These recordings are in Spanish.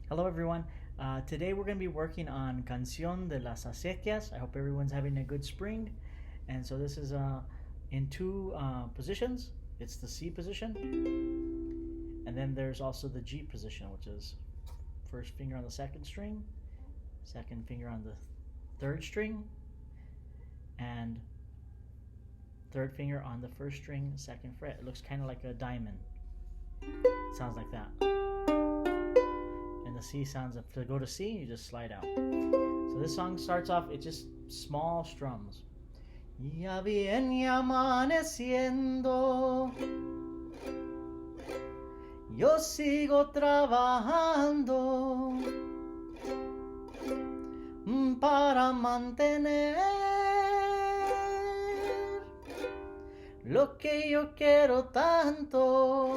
Hello everyone. Today we're going to be working on Canción de las acequias. I hope everyone's having a good spring. And so this is in two positions. It's the C position. And then there's also the G position, which is first finger on the second string, second finger on the third string, and third finger on the first string, second fret. It looks kind of like a diamond. It sounds like that. And the C sounds, to go to C, you just slide out. So this song starts off, it's just small strums. Ya viene amaneciendo, yo sigo trabajando para mantener lo que yo quiero tanto.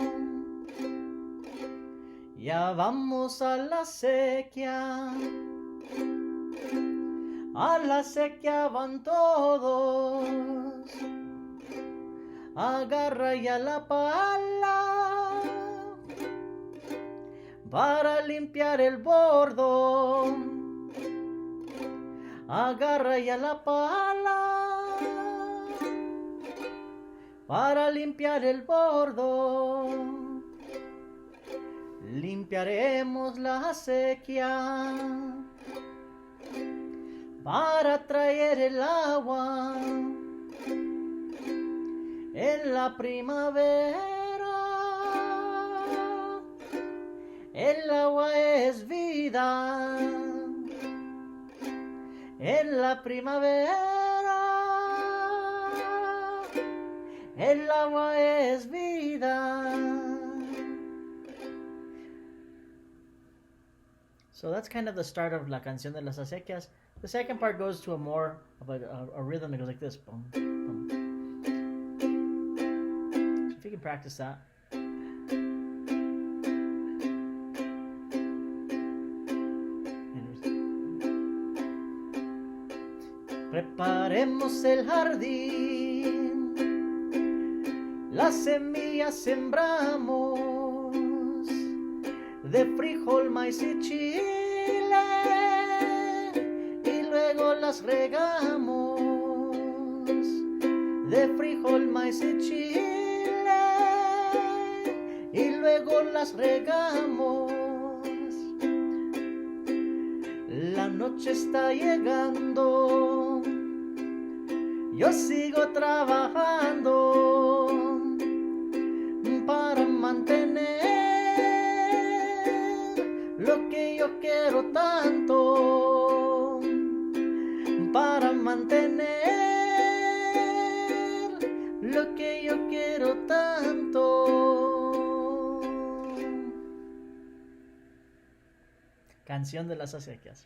Ya vamos a la acequia van todos. Agarra ya la pala para limpiar el bordo. Agarra ya la pala para limpiar el bordo. Limpiaremos la acequia para traer el agua en la primavera. El agua es vida en la primavera. El agua es vida. So that's kind of the start of La Canción de las Acequias. The second part goes to a more of a rhythm that goes like this. Boom, boom. So if you can practice that. Preparemos el jardín, las semillas sembramos de frijol, maíz y chile, y luego las regamos de frijol, maíz y chile, y luego las regamos. La noche está llegando, yo sigo trabajando para mantener lo que yo quiero tanto, para mantener lo que yo quiero tanto. Canción de las acequias.